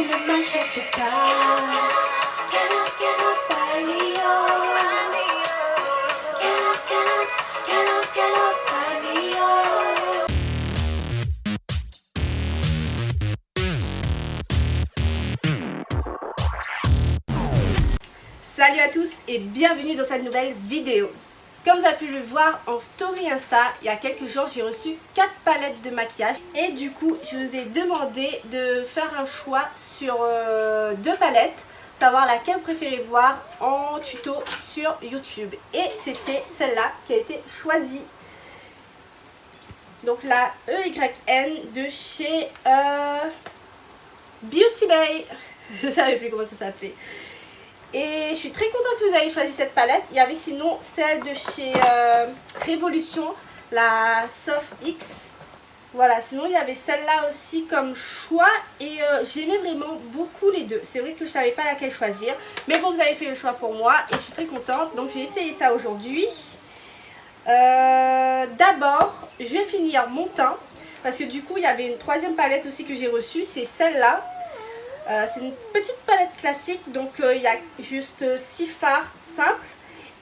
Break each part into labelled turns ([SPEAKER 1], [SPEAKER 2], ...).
[SPEAKER 1] me Manchester.
[SPEAKER 2] Salut à tous et bienvenue dans cette nouvelle vidéo. Comme vous avez pu le voir en story Insta, il y a quelques jours j'ai reçu 4 palettes de maquillage. Et du coup je vous ai demandé de faire un choix sur 2 palettes, savoir laquelle vous préférez voir en tuto sur YouTube. Et c'était celle-là qui a été choisie. Donc la EYN de chez Beauty Bay. Je ne savais plus comment ça s'appelait. Et je suis très contente que vous ayez choisi cette palette. Il y avait sinon celle de chez Révolution, la Soft X. Voilà, sinon il y avait celle-là aussi comme choix. Et j'aimais vraiment beaucoup les deux. C'est vrai que je ne savais pas laquelle choisir. Mais bon, vous avez fait le choix pour moi et je suis très contente. Donc je vais essayer ça aujourd'hui. D'abord, je vais finir mon teint. Parce que du coup, il y avait une troisième palette aussi que j'ai reçue. C'est celle-là. C'est une petite palette classique, donc il y a juste 6 fards simples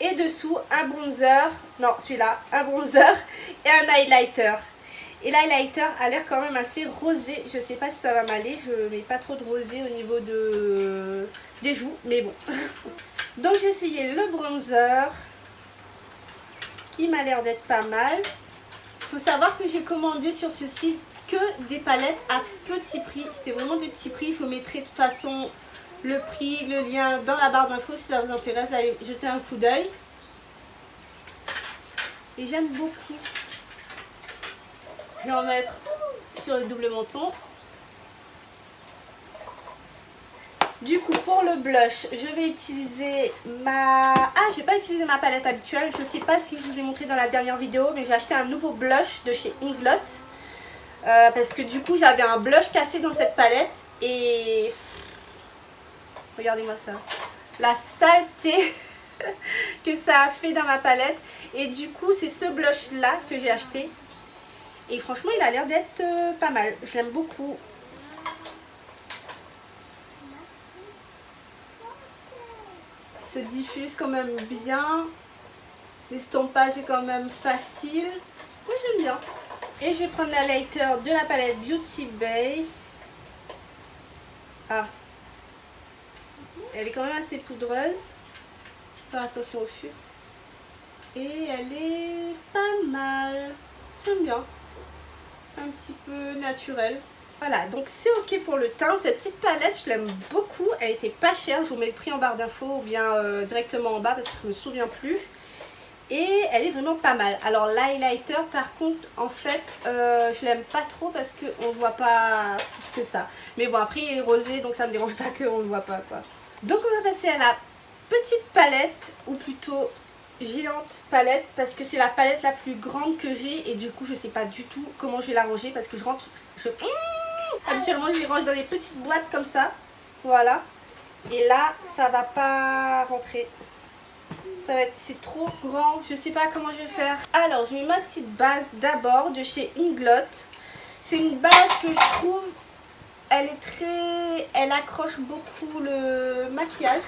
[SPEAKER 2] et dessous un bronzer, non celui-là, un bronzer et un highlighter. Et l'highlighter a l'air quand même assez rosé, je sais pas si ça va m'aller, je mets pas trop de rosé au niveau des joues, mais bon. Donc j'ai essayé le bronzer qui m'a l'air d'être pas mal. Il faut savoir que j'ai commandé sur ce site que des palettes à petit prix. C'était vraiment des petits prix. Je vous mettrai de toute façon le prix, le lien dans la barre d'infos si ça vous intéresse d'aller jeter un coup d'œil. Et j'aime beaucoup. Je vais en mettre sur le double menton. Du coup, pour le blush, je vais utiliser ma... Ah, j'ai pas utilisé ma palette habituelle. Je sais pas si je vous ai montré dans la dernière vidéo, mais j'ai acheté un nouveau blush de chez Inglot. Parce que du coup j'avais un blush cassé dans cette palette et regardez-moi ça, la saleté que ça a fait dans ma palette. Et du coup c'est ce blush là que j'ai acheté et franchement il a l'air d'être pas mal, je l'aime beaucoup. Il se diffuse quand même bien, l'estompage est quand même facile, moi j'aime bien. Et je vais prendre la lighter de la palette Beauty Bay. Ah, elle est quand même assez poudreuse. Faire attention aux chutes. Et elle est pas mal. J'aime bien. Un petit peu naturelle. Voilà, donc c'est ok pour le teint. Cette petite palette, je l'aime beaucoup. Elle était pas chère. Je vous mets le prix en barre d'infos ou bien directement en bas parce que je me souviens plus. Et elle est vraiment pas mal. Alors l'highlighter par contre en fait je l'aime pas trop parce qu'on voit pas plus que ça. Mais bon après il est rosé donc ça me dérange pas qu'on ne voit pas quoi. Donc on va passer à la petite palette ou plutôt géante palette parce que c'est la palette la plus grande que j'ai et du coup je sais pas du tout comment je vais la ranger parce que je rentre... Habituellement je les range dans des petites boîtes comme ça. Voilà. Et là ça va pas rentrer. C'est trop grand, je sais pas comment je vais faire. Alors je mets ma petite base d'abord de chez Inglot. C'est une base que je trouve, elle accroche beaucoup le maquillage.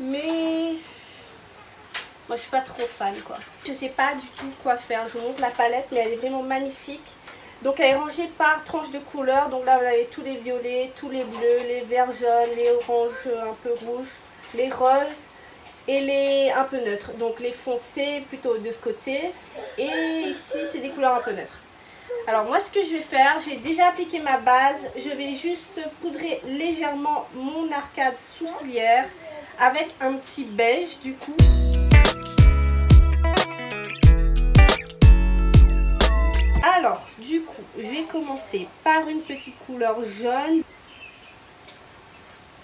[SPEAKER 2] Mais moi je suis pas trop fan quoi. Je sais pas du tout quoi faire, je vous montre la palette mais elle est vraiment magnifique. Donc elle est rangée par tranche de couleurs. Donc là vous avez tous les violets, tous les bleus, les verts jaunes, les oranges un peu rouges, les roses. Et les un peu neutres, donc les foncés plutôt de ce côté et ici c'est des couleurs un peu neutres. Alors moi ce que je vais faire, j'ai déjà appliqué ma base, je vais juste poudrer légèrement mon arcade sourcilière avec un petit beige du coup. Alors du coup je vais commencer par une petite couleur jaune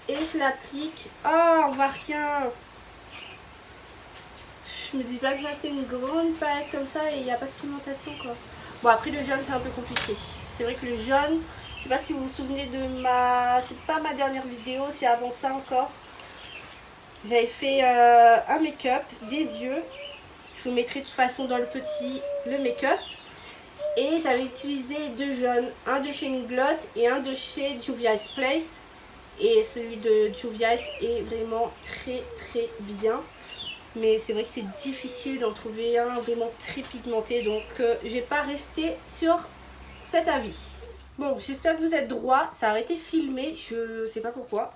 [SPEAKER 2] et je l'applique. Oh on voit rien. Je me dis pas que j'ai acheté une grande palette comme ça et il n'y a pas de pigmentation quoi. Bon après le jaune c'est un peu compliqué. C'est vrai que le jaune, je sais pas si vous vous souvenez de ma... C'est pas ma dernière vidéo, c'est avant ça encore. J'avais fait un make-up, des yeux. Je vous mettrai de toute façon dans le petit le make-up. Et j'avais utilisé deux jaunes, un de chez Inglot et un de chez Juvia's Place. Et celui de Juvia's est vraiment très bien. Mais c'est vrai que c'est difficile d'en trouver un vraiment très pigmenté. Donc je vais pas rester sur cet avis. Bon, j'espère que vous êtes droit. Ça a été filmé, je sais pas pourquoi.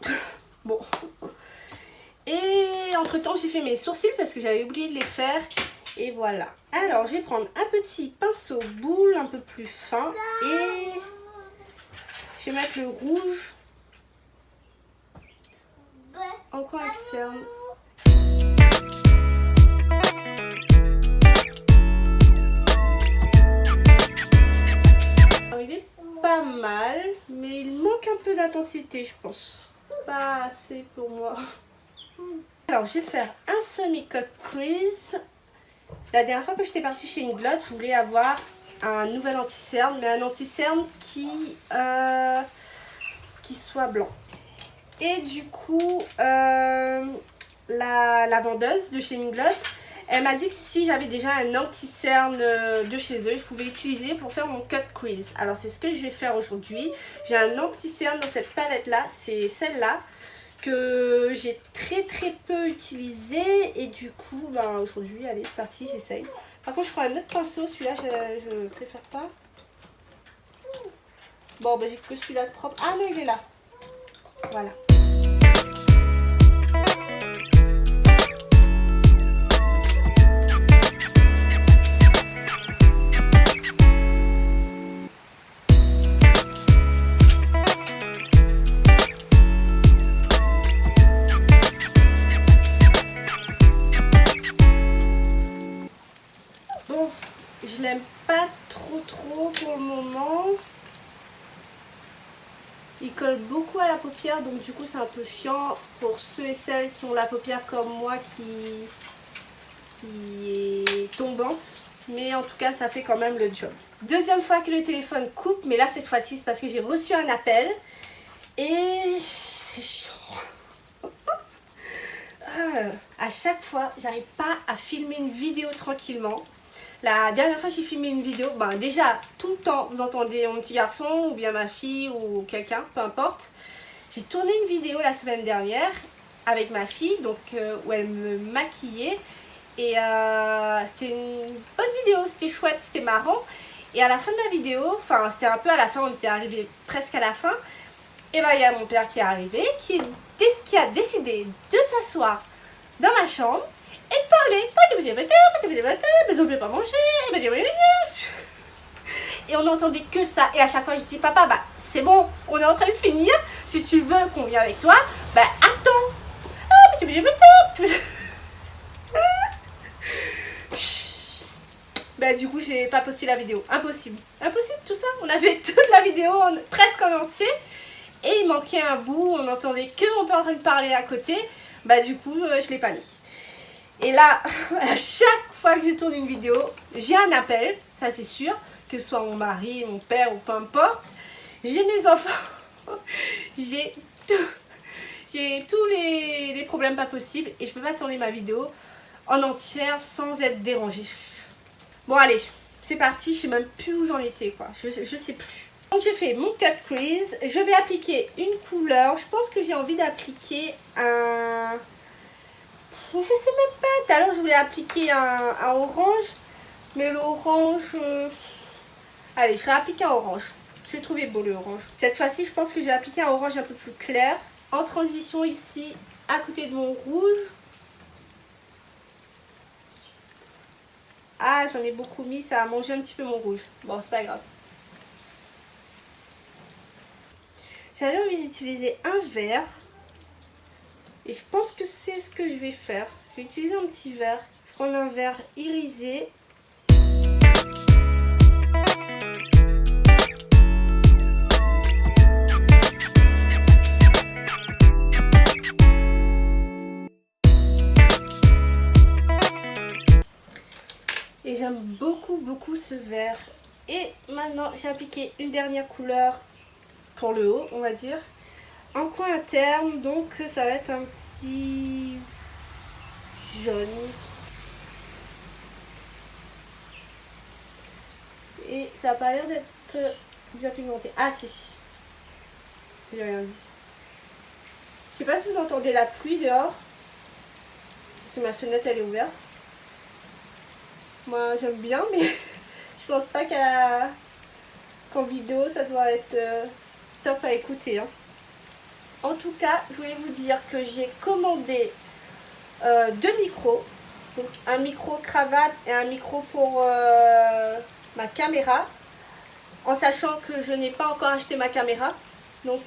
[SPEAKER 2] Bon. Et entre temps j'ai fait mes sourcils parce que j'avais oublié de les faire. Et voilà. Alors je vais prendre un petit pinceau boule un peu plus fin. Et je vais mettre le rouge en coin externe. Arrivé pas mal, mais il manque un peu d'intensité je pense. Pas assez pour moi. Alors je vais faire un semi-cut crease. La dernière fois que j'étais partie chez Inglot, je voulais avoir un nouvel anti-cerne, mais un anti-cerne qui soit blanc. Et du coup, la vendeuse de chez Inglot, elle m'a dit que si j'avais déjà un anti-cerne de chez eux, je pouvais utiliser pour faire mon cut crease. Alors c'est ce que je vais faire aujourd'hui. J'ai un anti-cerne dans cette palette là, c'est celle-là que j'ai très peu utilisé. Et du coup, ben, aujourd'hui, allez c'est parti, j'essaye. Par contre je prends un autre pinceau, celui-là je préfère pas. Bon ben j'ai que celui-là de propre. Ah non il est là. Voilà. Bon, je l'aime pas trop pour le moment. Il colle beaucoup à la paupière, donc du coup c'est un peu chiant pour ceux et celles qui ont la paupière comme moi qui est tombante. Mais en tout cas ça fait quand même le job. Deuxième fois que le téléphone coupe, mais là cette fois-ci c'est parce que j'ai reçu un appel. Et c'est chiant. À chaque fois j'arrive pas à filmer une vidéo tranquillement. La dernière fois j'ai filmé une vidéo, ben déjà tout le temps vous entendez mon petit garçon ou bien ma fille ou quelqu'un, peu importe. J'ai tourné une vidéo la semaine dernière avec ma fille, donc où elle me maquillait. Et c'était une bonne vidéo, c'était chouette, c'était marrant. Et à la fin de la vidéo, enfin c'était un peu à la fin, on était arrivé presque à la fin. Et ben il y a mon père qui est arrivé, qui a décidé de s'asseoir dans ma chambre et de parler. Mais on ne veut pas manger. Et on n'entendait que ça. Et à chaque fois je dis papa, bah c'est bon, on est en train de finir. Si tu veux qu'on vienne avec toi, bah attends. Bah du coup j'ai pas posté la vidéo. Impossible tout ça. On avait toute la vidéo presque en entier. Et il manquait un bout, on n'entendait que mon père en train de parler à côté. Bah du coup je l'ai pas mis. Et là, à chaque fois que je tourne une vidéo, j'ai un appel, ça c'est sûr, que ce soit mon mari, mon père ou peu importe. J'ai mes enfants, j'ai tous les problèmes pas possibles et je peux pas tourner ma vidéo en entière sans être dérangée. Bon allez, c'est parti, je sais même plus où j'en étais quoi, je sais plus. Donc j'ai fait mon cut crease, je vais appliquer une couleur, je pense que j'ai envie d'appliquer un... Je sais même pas, tout à l'heure je voulais appliquer un orange, mais l'orange... Allez, je vais appliquer un orange. Je l'ai trouvé beau le orange. Cette fois-ci, je pense que je vais appliquer un orange un peu plus clair. En transition ici, à côté de mon rouge. Ah, j'en ai beaucoup mis, ça a mangé un petit peu mon rouge. Bon, c'est pas grave. J'avais envie d'utiliser un vert. Et je pense que c'est ce que je vais faire. Je vais utiliser un petit verre. Je vais prendre un verre irisé. Et j'aime beaucoup ce vert. Et maintenant, j'ai appliqué une dernière couleur pour le haut, on va dire. En coin interne, donc ça va être un petit jaune. Et ça n'a pas l'air d'être bien pigmenté. Ah si, j'ai rien dit. Je sais pas si vous entendez la pluie dehors. Parce que ma fenêtre elle est ouverte. Moi j'aime bien mais je pense pas qu'en vidéo ça doit être top à écouter. Hein. En tout cas, je voulais vous dire que j'ai commandé 2 micros. Donc un micro cravate et un micro pour ma caméra. En sachant que je n'ai pas encore acheté ma caméra. Donc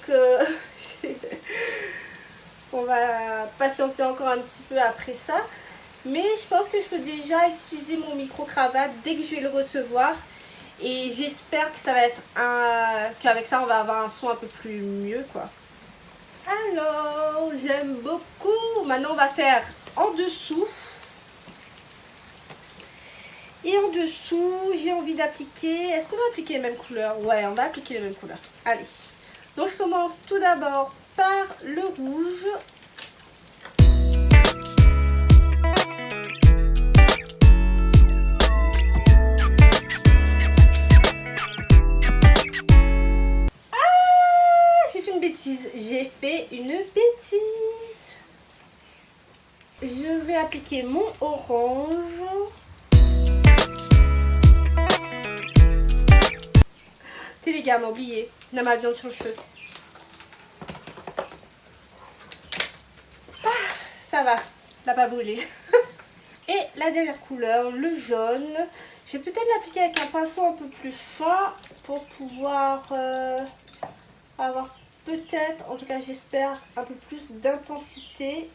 [SPEAKER 2] on va patienter encore un petit peu après ça. Mais je pense que je peux déjà utiliser mon micro cravate dès que je vais le recevoir. Et j'espère que ça va être qu'avec ça on va avoir un son un peu plus mieux quoi. Alors j'aime beaucoup. Maintenant on va faire en dessous. Et en dessous j'ai envie d'appliquer. Est-ce qu'on va appliquer les mêmes couleurs? Ouais, on va appliquer les mêmes couleurs. Allez. Donc je commence tout d'abord par le rouge. J'ai fait une bêtise. Je vais appliquer mon orange. T'es les gars, m'a oublié. On a ma viande sur le feu. Ah, ça va, n'a pas brûlé. Et la dernière couleur, le jaune. Je vais peut-être l'appliquer avec un pinceau un peu plus fin pour pouvoir avoir peut-être, en tout cas j'espère, un peu plus d'intensité.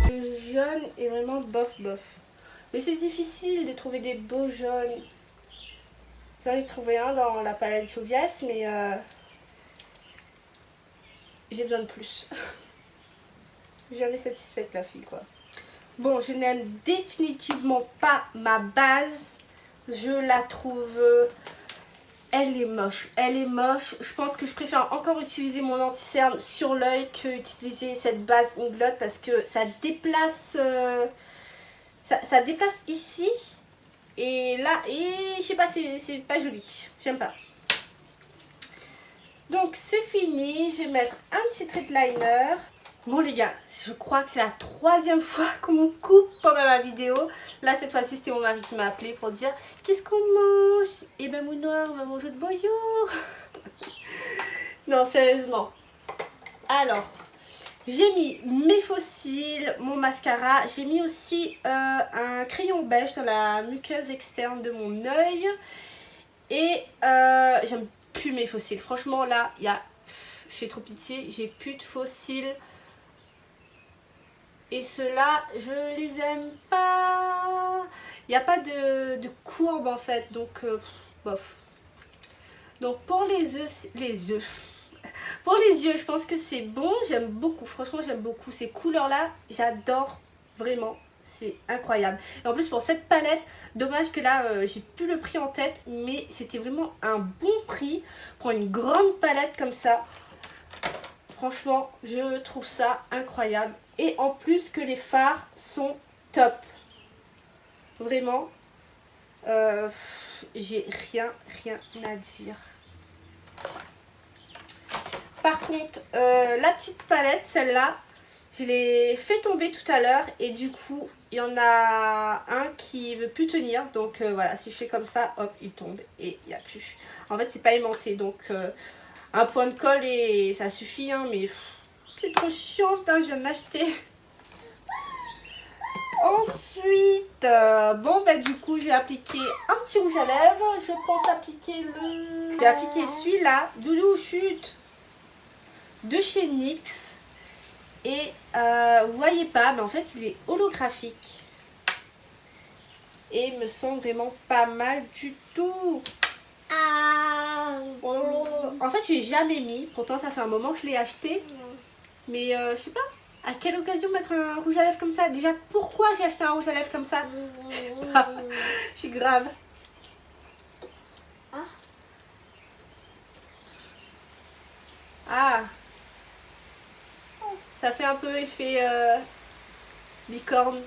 [SPEAKER 2] Le jaune est vraiment bof bof. Mais c'est difficile de trouver des beaux jaunes. J'en ai trouvé un dans la palette Jovias, mais j'ai besoin de plus. Jamais satisfaite la fille quoi. Bon, je n'aime définitivement pas ma base. Je la trouve... elle est moche. Elle est moche. Je pense que je préfère encore utiliser mon anti-cerne sur l'œil que utiliser cette base Inglot parce que ça déplace... ça déplace ici. Et là, et je sais pas, c'est pas joli. J'aime pas. Donc c'est fini. Je vais mettre un petit trait de liner. Bon les gars, je crois que c'est la 3e fois qu'on me coupe pendant ma vidéo. Là cette fois-ci c'était mon mari qui m'a appelé pour dire qu'est-ce qu'on mange? Eh ben mon noir, on va manger de boyau. Non sérieusement. Alors, j'ai mis mes faux cils, mon mascara. J'ai mis aussi un crayon beige dans la muqueuse externe de mon œil. Et j'aime plus mes faux cils. Franchement là, je fais trop pitié, j'ai plus de faux cils. Et ceux-là, je les aime pas. Il n'y a pas de courbe en fait, donc bof. Donc pour les œufs, pour les yeux, je pense que c'est bon. J'aime beaucoup, franchement j'aime beaucoup ces couleurs-là. J'adore vraiment, c'est incroyable. Et en plus pour cette palette, dommage que là j'ai plus le prix en tête, mais c'était vraiment un bon prix pour une grande palette comme ça. Franchement, je trouve ça incroyable. Et en plus que les fards sont top. Vraiment. J'ai rien à dire. Par contre, la petite palette, celle-là, je l'ai fait tomber tout à l'heure. Et du coup, il y en a un qui veut plus tenir. Donc voilà, si je fais comme ça, hop, il tombe. Et il n'y a plus. En fait, c'est pas aimanté. Donc... un point de colle et ça suffit, hein, mais c'est trop chiant, putain, je viens de l'acheter. Ensuite, bon, bah du coup, j'ai appliqué un petit rouge à lèvres. Je pense appliquer le... J'ai appliqué celui-là, Doudou Chute, de chez NYX. Et vous voyez pas, mais en fait, il est holographique. Et il me semble vraiment pas mal du tout. En fait j'ai jamais mis, pourtant ça fait un moment que je l'ai acheté. Mais je sais pas, à quelle occasion mettre un rouge à lèvres comme ça? Déjà pourquoi j'ai acheté un rouge à lèvres comme ça? Je suis grave. Ah, ça fait un peu effet licorne.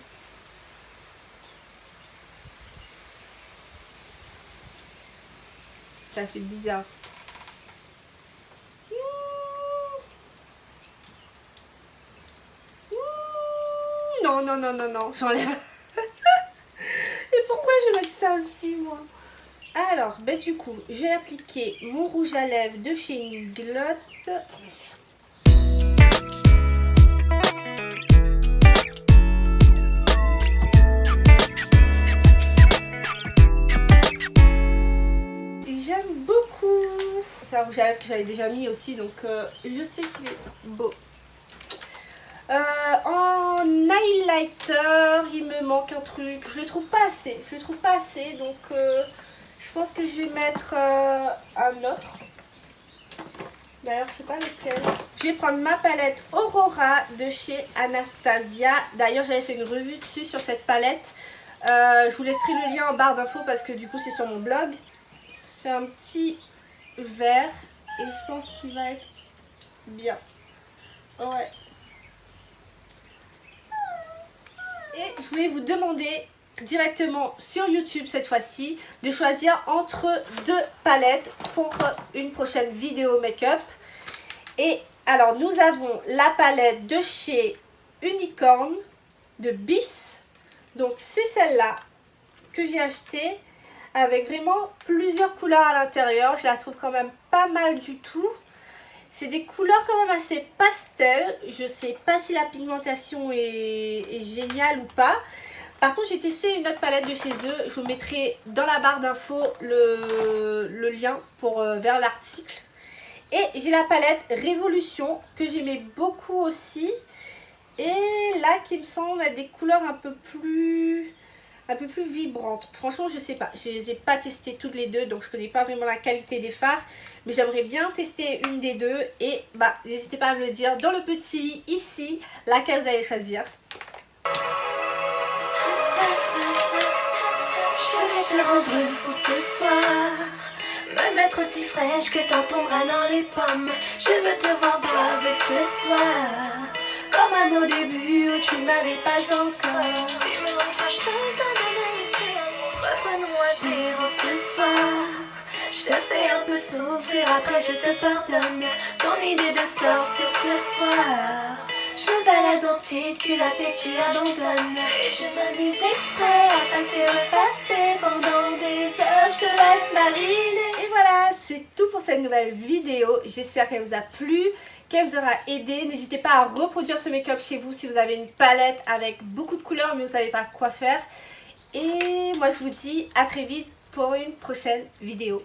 [SPEAKER 2] Ça fait bizarre. Non, non, non, non, non, j'enlève. Et pourquoi je mets ça aussi, moi? Alors, ben du coup, j'ai appliqué mon rouge à lèvres de chez Niglotte. J'aime beaucoup. C'est un rouge à lèvres que j'avais déjà mis aussi, donc je sais qu'il est beau. En highlighter, il me manque un truc. Je le trouve pas assez. Je le trouve pas assez, donc je pense que je vais mettre un autre. D'ailleurs, je sais pas lequel. Je vais prendre ma palette Aurora de chez Anastasia. D'ailleurs, j'avais fait une revue dessus sur cette palette. Je vous laisserai le lien en barre d'infos parce que du coup, c'est sur mon blog. C'est un petit vert et je pense qu'il va être bien. Ouais. Et je voulais vous demander directement sur YouTube cette fois-ci de choisir entre deux palettes pour une prochaine vidéo make-up. Et alors nous avons la palette de chez Unicorn de Bis. Donc c'est celle-là que j'ai achetée avec vraiment plusieurs couleurs à l'intérieur. Je la trouve quand même pas mal du tout. C'est des couleurs quand même assez pastel. Je sais pas si la pigmentation est géniale ou pas. Par contre, j'ai testé une autre palette de chez eux. Je vous mettrai dans la barre d'infos le lien pour vers l'article. Et j'ai la palette Révolution que j'aimais beaucoup aussi. Et là, qui me semble être des couleurs un peu plus vibrantes. Franchement, je sais pas. Je les ai pas testées toutes les deux, donc je connais pas vraiment la qualité des fards. Mais j'aimerais bien tester une des deux. Et bah, n'hésitez pas à me le dire dans le petit ici, laquelle vous allez choisir.
[SPEAKER 1] Je vais te rendre fou ce soir, me mettre aussi fraîche que quand tomberas dans les pommes. Je veux te voir baver ce soir, comme à nos débuts où tu m'avais pas encore. Tu me reproches tout le temps d'analyser. Reprenons à zéro ce soir. Je te fais un peu souffrir, après je te pardonne. Ton idée de sortir ce soir, je me balade en petite culotte et tu abandonnes. Et je m'amuse exprès à passer, repasser pendant des heures. Je te laisse mariner.
[SPEAKER 2] Et voilà, c'est tout pour cette nouvelle vidéo. J'espère qu'elle vous a plu, qu'elle vous aura aidé. N'hésitez pas à reproduire ce make-up chez vous si vous avez une palette avec beaucoup de couleurs mais vous ne savez pas quoi faire. Et moi je vous dis à très vite pour une prochaine vidéo.